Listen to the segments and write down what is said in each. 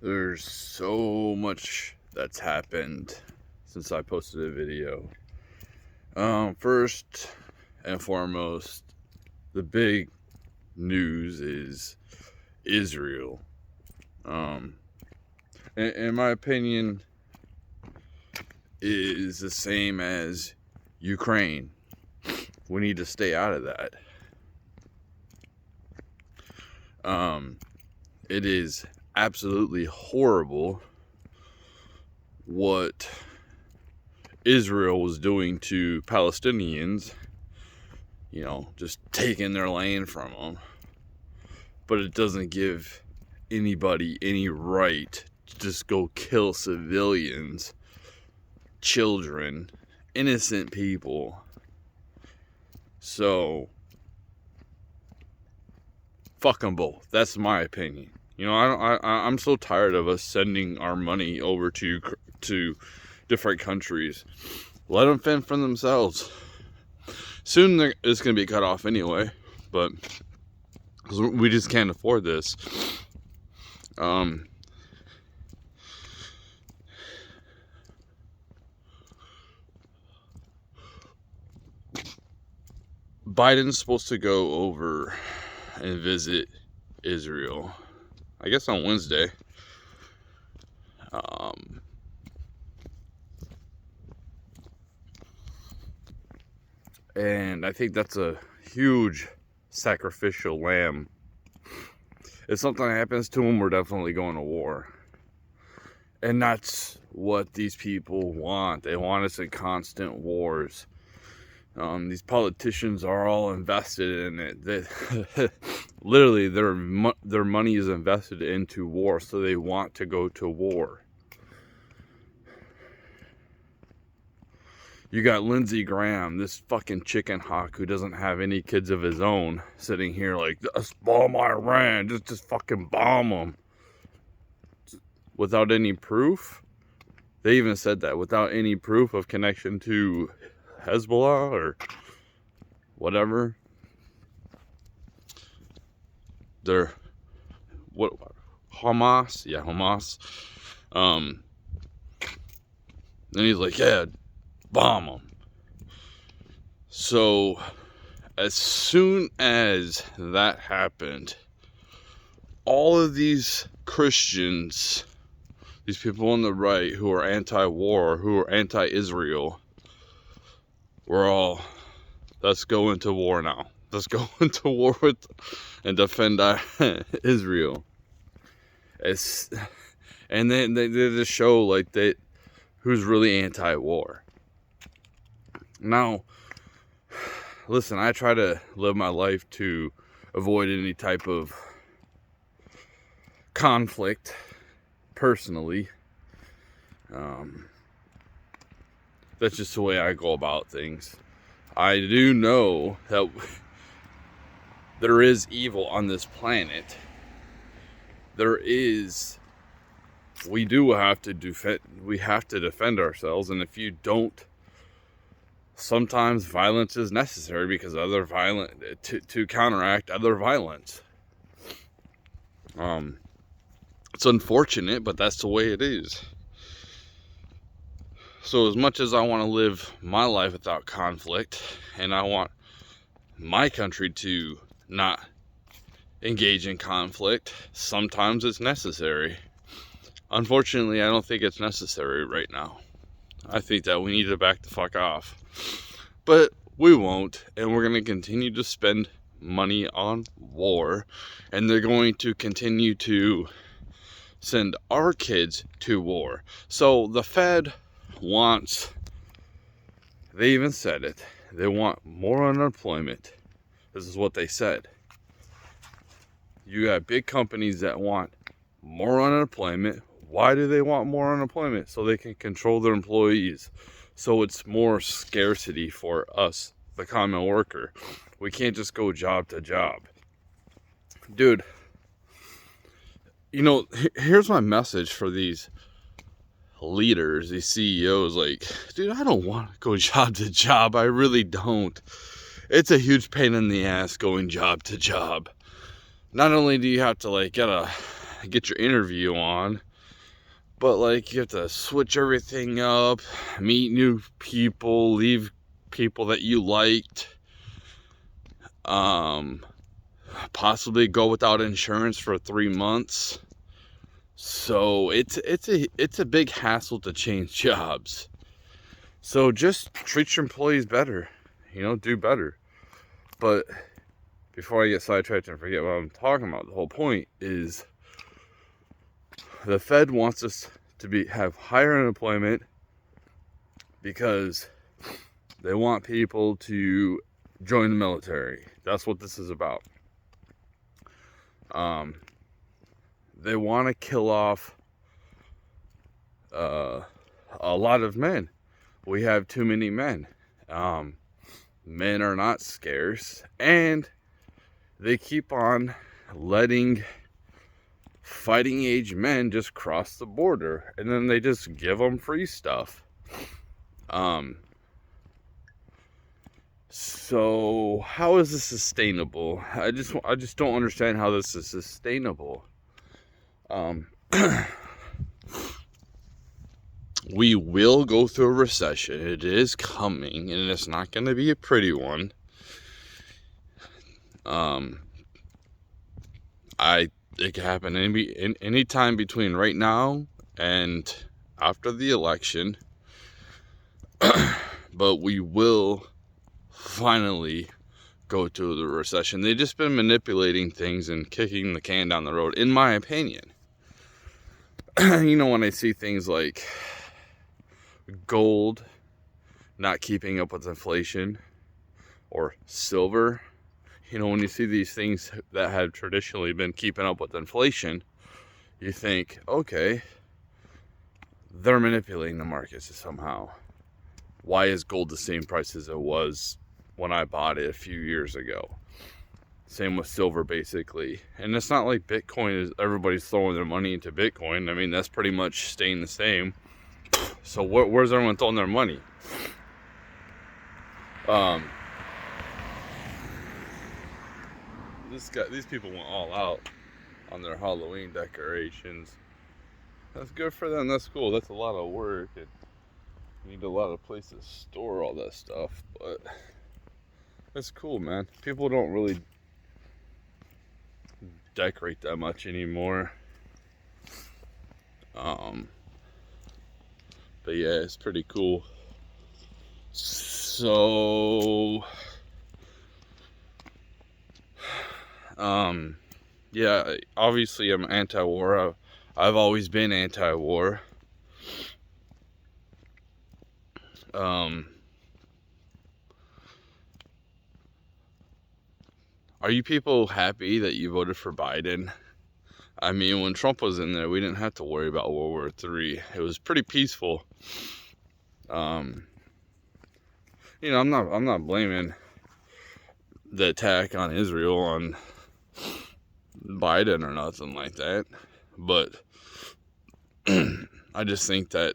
There's so much that's happened since I posted a video. First and foremost, the big news is Israel. In my opinion, is the same as Ukraine. We need to stay out of that. It is absolutely horrible what Israel was doing to Palestinians, just taking their land from them. But it doesn't give anybody any right to just go kill civilians, children, innocent people. So, fuck them both. That's my opinion. I'm so tired of us sending our money over to different countries. Let them fend for themselves. Soon it's going to be cut off anyway, but we just can't afford this. Biden's supposed to go over and visit Israel, I guess on Wednesday. And I think that's a huge sacrificial lamb. If something happens to him, we're definitely going to war. And that's what these people want. They want us in constant wars. These politicians are all invested in it. Literally, their money is invested into war, so they want to go to war. You got Lindsey Graham, this fucking chicken hawk who doesn't have any kids of his own, sitting here like, just bomb Iran, just fucking bomb them. Without any proof. They even said that, without any proof of connection to Hezbollah or whatever. They're Hamas? Yeah, Hamas. And he's like, yeah, bomb them. So as soon as that happened, all of these Christians, these people on the right who are anti-war, who are anti-Israel, we're all, let's go into war now. Let's go into war with and defend Israel. And then they just show like that who's really anti-war. Now, listen, I try to live my life to avoid any type of conflict personally. That's just the way I go about things. I do know that there is evil on this planet. We do have to defend ourselves, and if you don't, sometimes violence is necessary because to counteract other violence. It's unfortunate, but that's the way it is. So as much as I want to live my life without conflict, and I want my country to not engage in conflict, sometimes it's necessary. Unfortunately, I don't think it's necessary right now. I think that we need to back the fuck off. But we won't, and we're going to continue to spend money on war, and they're going to continue to send our kids to war. So the Fed they even said it, they want more unemployment. This is what they said. You got big companies that want more unemployment. Why do they want more unemployment? So they can control their employees. So it's more scarcity for us, the common worker. We can't just go job to job. Dude, here's my message for these leaders, these CEOs. Like, dude, I don't want to go job to job. I really don't. It's a huge pain in the ass going job to job. Not only do you have to get your interview on, But like, you have to switch everything up, meet new people, leave people that you liked, possibly go without insurance for 3 months. So it's a big hassle to change jobs. So just treat your employees better, do better. But before I get sidetracked and forget what I'm talking about, the whole point is the Fed wants us to have higher unemployment because they want people to join the military. That's what this is about. They want to kill off a lot of men. We have too many men. Men are not scarce, and they keep on letting fighting age men just cross the border, and then they just give them free stuff. So how is this sustainable? I just don't understand how this is sustainable. We will go through a recession. It is coming, and it's not going to be a pretty one. It can happen any time between right now and after the election. But we will finally go to the recession. They've just been manipulating things and kicking the can down the road, in my opinion. When I see things like gold not keeping up with inflation, or silver, when you see these things that have traditionally been keeping up with inflation, you think, okay, they're manipulating the markets somehow. Why is gold the same price as it was when I bought it a few years ago? Same with silver, basically. And it's not like Bitcoin is everybody's throwing their money into Bitcoin. I mean, that's pretty much staying the same. So where's everyone throwing their money? These people went all out on their Halloween decorations. That's good for them. That's cool. That's a lot of work, and you need a lot of places to store all that stuff. But that's cool, man. People don't really decorate that much anymore. But yeah, it's pretty cool. So yeah, obviously I'm anti-war. I've always been anti-war. Are you people happy that you voted for Biden? I mean, when Trump was in there, we didn't have to worry about World War III. It was pretty peaceful. I'm not blaming the attack on Israel on Biden or nothing like that, but I just think that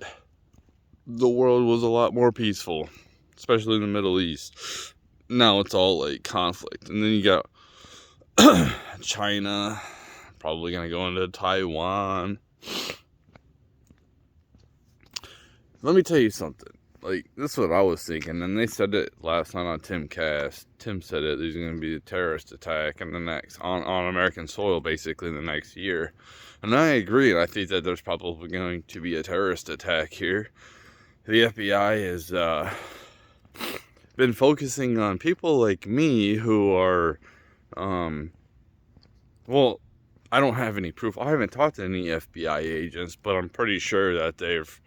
the world was a lot more peaceful, especially in the Middle East. Now it's all like conflict, and then you got China probably gonna go into Taiwan. Let me tell you something. Like, this is what I was thinking, and they said it last night on Timcast. Tim said it. There's going to be a terrorist attack on American soil, basically, in the next year. And I agree, and I think that there's probably going to be a terrorist attack here. The FBI has been focusing on people like me who are, well, I don't have any proof. I haven't talked to any FBI agents, but I'm pretty sure that they've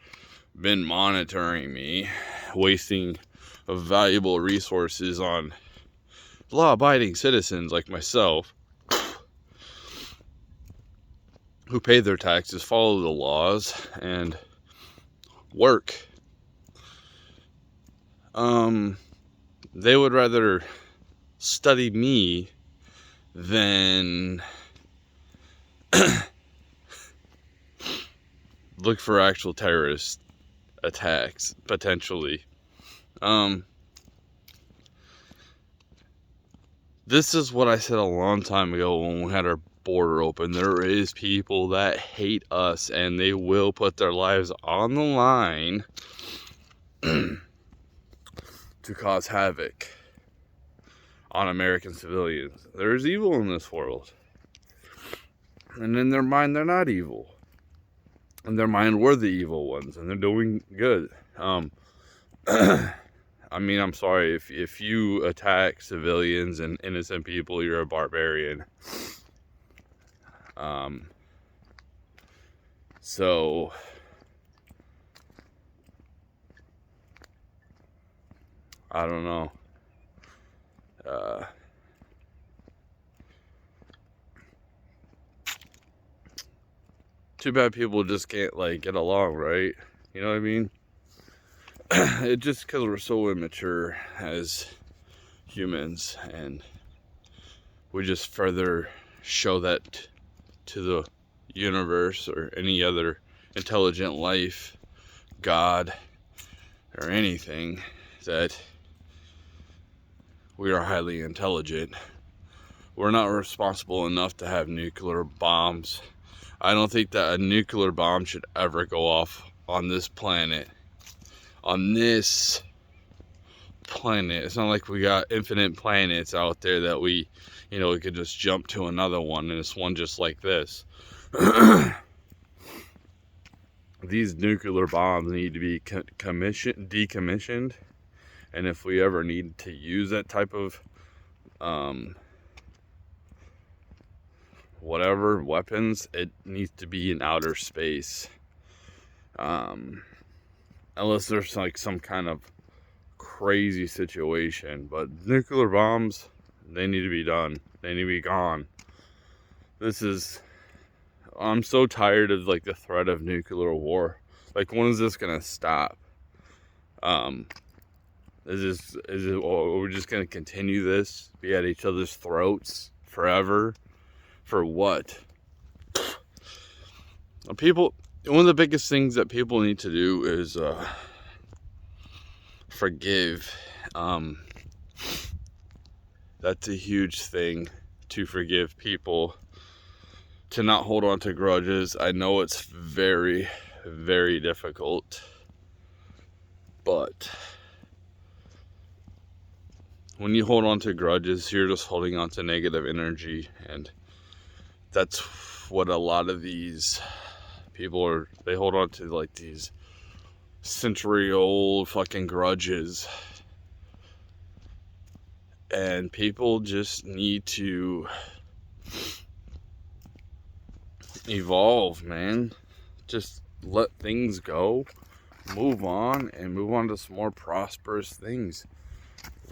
been monitoring me, wasting valuable resources on law-abiding citizens like myself who pay their taxes, follow the laws, and work. They would rather study me than look for actual terrorist attacks, potentially. This is what I said a long time ago when we had our border open, there is people that hate us, and they will put their lives on the line to cause havoc on American civilians. There's evil in this world. And in their mind, they're not evil. In their mind, we're the evil ones, and they're doing good. I mean, I'm sorry, if you attack civilians and innocent people, you're a barbarian. So I don't know. Too bad people just can't, like, get along, right? You know what I mean? It just because we're so immature as humans, and we just further show that to the universe or any other intelligent life, God, or anything, that we are highly intelligent. We're not responsible enough to have nuclear bombs. I don't think that a nuclear bomb should ever go off on this planet. On this planet. It's not like we got infinite planets out there that we could just jump to another one, and it's one just like this. These nuclear bombs need to be decommissioned, and if we ever need to use that type of whatever weapons, it needs to be in outer space, unless there's like some kind of crazy situation. But nuclear bombs, they need to be done. They need to be gone. I'm so tired of like the threat of nuclear war. Like, when is this gonna stop? Are we just gonna continue this, be at each other's throats forever? For what? One of the biggest things that people need to do is forgive. That's a huge thing, to forgive people, to not hold on to grudges. I know it's very, very difficult, but when you hold on to grudges, you're just holding on to negative energy, and that's what a lot of these people they hold on to, like these century-old fucking grudges. And people just need to evolve, man. Just let things go, move on, and move on to some more prosperous things.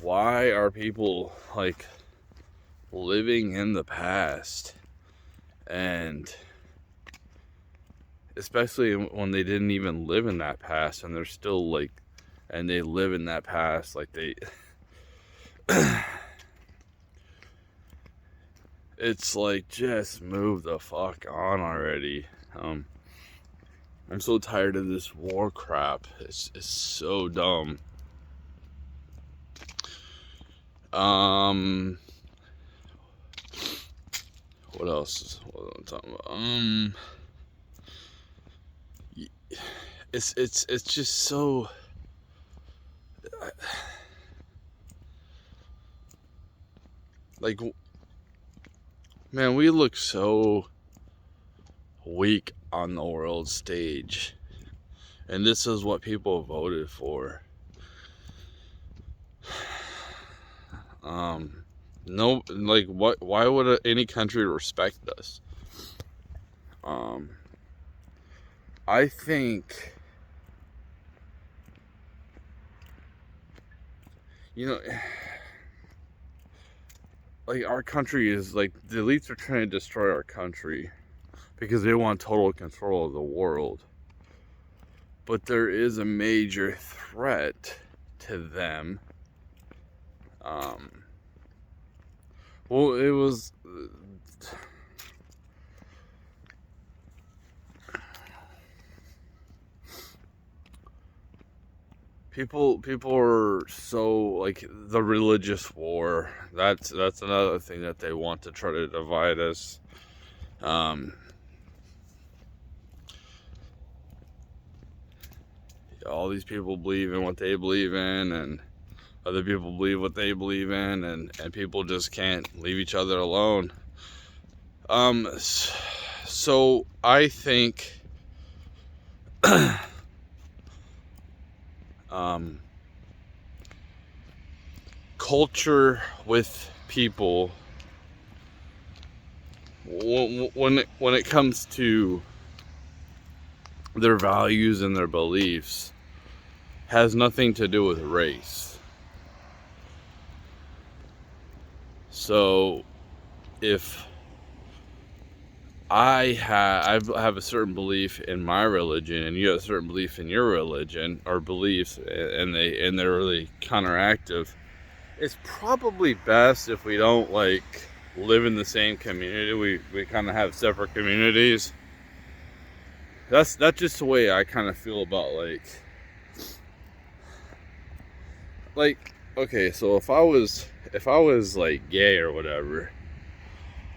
Why are people like living in the past? And especially when they didn't even live in that past, and they're still like, and they live in that past, like they it's like, just move the fuck on already. I'm so tired of this war crap. It's so dumb. What else? What am I talking about? It's just so. Like, man, we look so weak on the world stage, and this is what people voted for. No, like, what? Why would any country respect us? I think, like, our country is like, the elites are trying to destroy our country because they want total control of the world. But there is a major threat to them. Well, it was. People are so, like, the religious war. That's another thing that they want to try to divide us. Um, all these people believe in what they believe in, and other people believe what they believe in, and people just can't leave each other alone. So I think culture with people, when it comes to their values and their beliefs, has nothing to do with race. So if I have a certain belief in my religion, and you have a certain belief in your religion or beliefs, and they're really counteractive, it's probably best if we don't like live in the same community. We kind of have separate communities. That's just the way I kind of feel about like okay, so if I was like gay or whatever,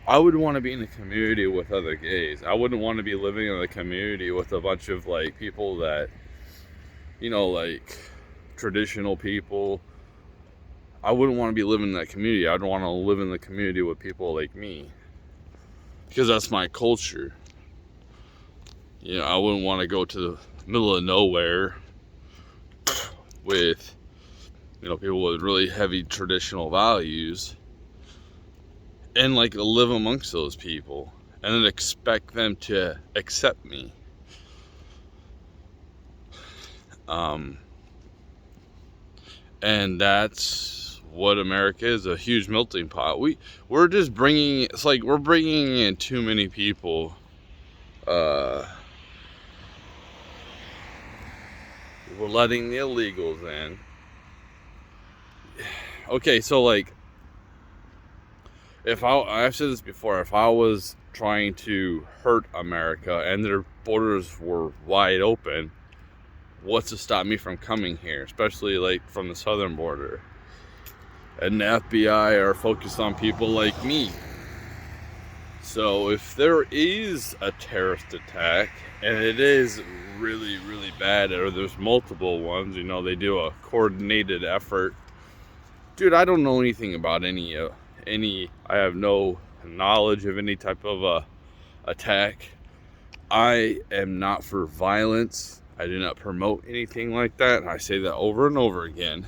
I would want to be in a community with other gays. I wouldn't want to be living in a community with a bunch of like people that, like traditional people. I wouldn't want to be living in that community. I'd want to live in the community with people like me, because that's my culture. I wouldn't want to go to the middle of nowhere with, people with really heavy traditional values and like live amongst those people and then expect them to accept me. And that's what America is, a huge melting pot. We're just bringing, it's like we're bringing in too many people. We're letting the illegals in. Okay, so like, I've said this before, if I was trying to hurt America and their borders were wide open, what's to stop me from coming here, especially like from the southern border? And the FBI are focused on people like me. So if there is a terrorist attack, and it is really, really bad, or there's multiple ones, they do a coordinated effort. Dude, I don't know anything about any, I have no knowledge of any type of attack. I am not for violence. I do not promote anything like that. I say that over and over again.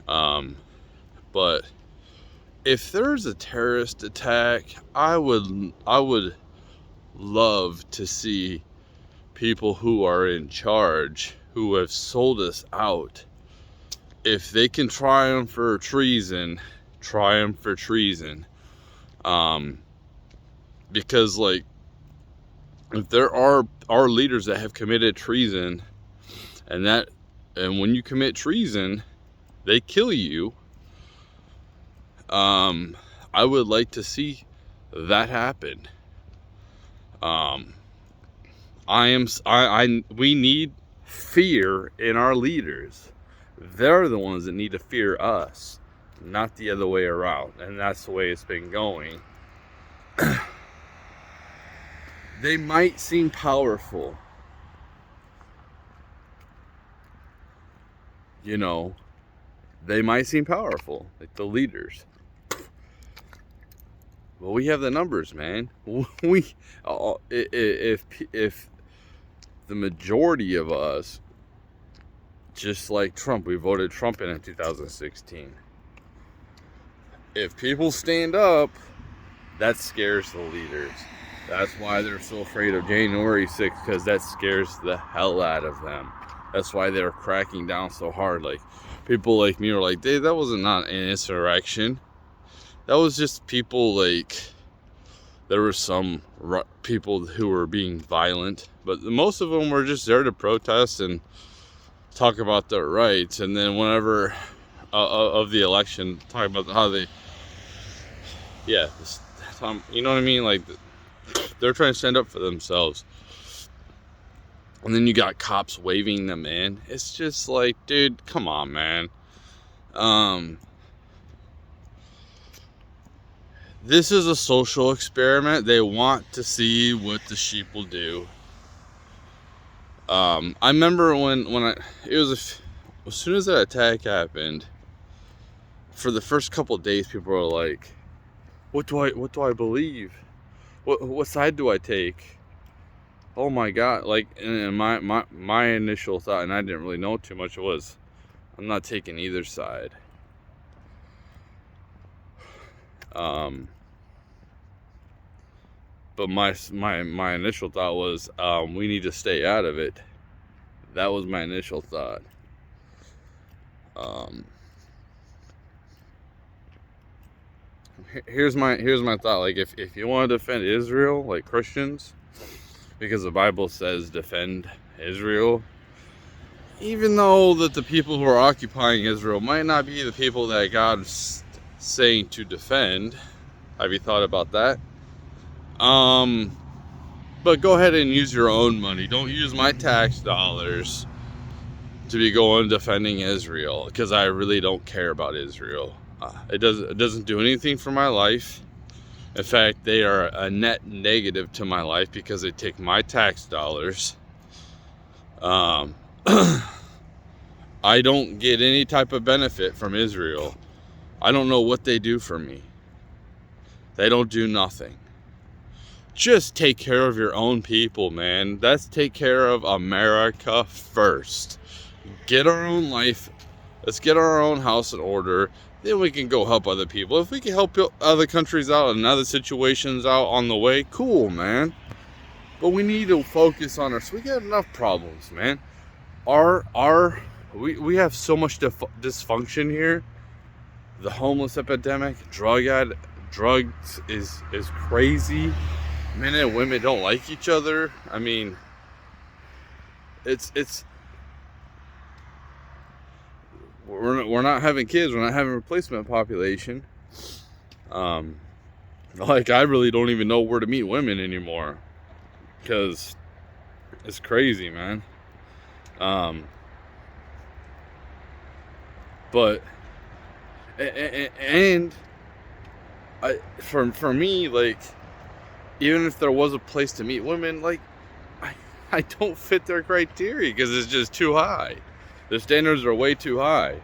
But if there's a terrorist attack, I would love to see people who are in charge, who have sold us out, if they can triumph for treason. Because like, if there are leaders that have committed treason, and when you commit treason, they kill you. I would like to see that happen. We need fear in our leaders. They're the ones that need to fear us, not the other way around. And that's the way it's been going. They might seem powerful. They might seem powerful, like the leaders. Well, we have the numbers, man. If the majority of us, just like Trump, we voted Trump in 2016. If people stand up, that scares the leaders. That's why they're so afraid of January 6th, because that scares the hell out of them. That's why they're cracking down so hard. Like, people like me are like, that wasn't not an insurrection. That was just people, like, there were some people who were being violent, but most of them were just there to protest and talk about their rights. And then whenever of the election, talk about how they, you know what I mean? Like, they're trying to stand up for themselves. And then you got cops waving them in. It's just like, dude, come on, man. This is a social experiment. They want to see what the sheep will do. I remember as soon as that attack happened, for the first couple of days, people were like, what do I believe? What side do I take? Oh my God. Like, and my initial thought, and I didn't really know too much, was, I'm not taking either side. But my initial thought was, we need to stay out of it. That was my initial thought. Here's my thought. Like, if you want to defend Israel, like Christians, because the Bible says defend Israel, even though that the people who are occupying Israel might not be the people that God's saying to defend. Have you thought about that? But go ahead and use your own money. Don't use my tax dollars to be going defending Israel, because I really don't care about Israel. It doesn't do anything for my life. In fact, they are a net negative to my life because they take my tax dollars. I don't get any type of benefit from Israel. I don't know what they do for me. They don't do nothing. Just take care of your own people, man. Let's take care of America first. Get our own life. Let's get our own house in order. Then we can go help other people. If we can help other countries out and other situations out on the way, cool, man. But we need to focus on we got enough problems, man. We have so much dysfunction here. The homeless epidemic, drugs is crazy. Men and women don't like each other. I mean, we're not having kids. We're not having replacement population. Like, I really don't even know where to meet women anymore, because it's crazy, man. But for me, like, even if there was a place to meet women, like, I don't fit their criteria because it's just too high. The standards are way too high.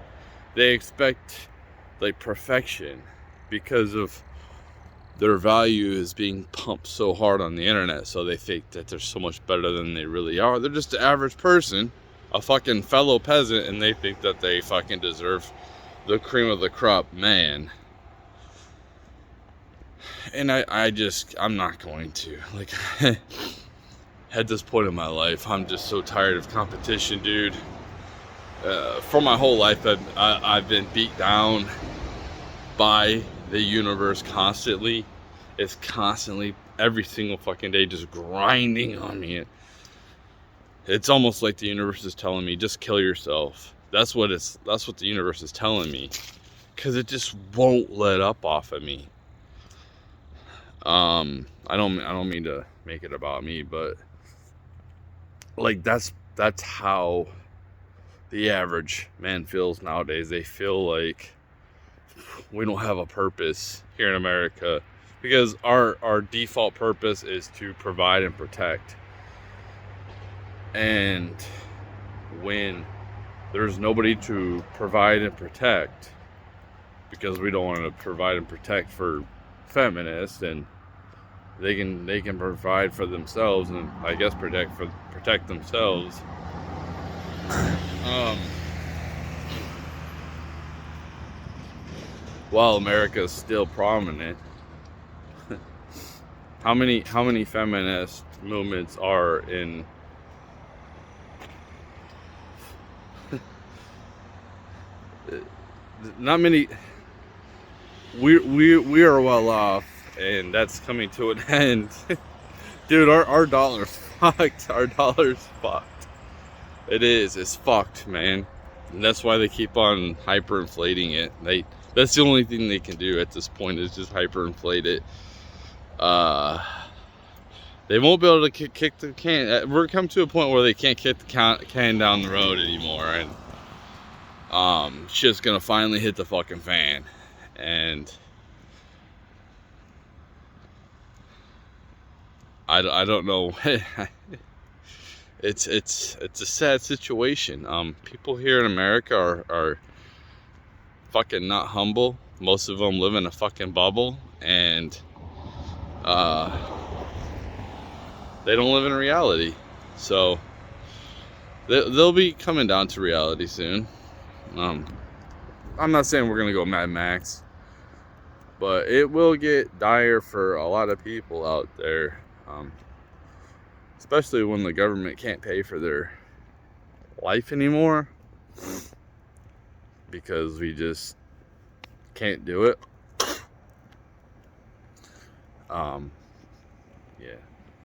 They expect, like, perfection because of their value is being pumped so hard on the internet. So they think that they're so much better than they really are. They're just an average person, a fucking fellow peasant, and they think that they fucking deserve the cream of the crop, man. And I'm not going to. Like, at this point in my life, I'm just so tired of competition, dude. For my whole life, I've been beat down by the universe constantly. It's constantly, every single fucking day, just grinding on me. It's almost like the universe is telling me, just kill yourself. That's what the universe is telling me, because it just won't let up off of me. I don't mean to make it about me, but, like, that's how the average man feels nowadays. They feel like we don't have a purpose here in America, because our default purpose is to provide and protect. And when there's nobody to provide and protect, because we don't want to provide and protect for feminists, and they can provide for themselves, and I guess protect themselves. While America is still prominent, how many feminist movements are in? Not many. We are well off, and that's coming to an end. Dude, our dollar's fucked. Our dollar's fucked. It's fucked, man. And that's why they keep on hyperinflating it. That's the only thing they can do at this point, is just hyperinflate it. They won't be able to kick the can. We're come to a point where they can't kick the can down the road anymore, and shit's gonna finally hit the fucking fan. And I don't know. It's a sad situation. People here in America are fucking not humble. Most of them live in a fucking bubble, and they don't live in reality. So they'll be coming down to reality soon. I'm not saying we're gonna go Mad Max, but it will get dire for a lot of people out there, especially when the government can't pay for their life anymore because we just can't do it. Yeah.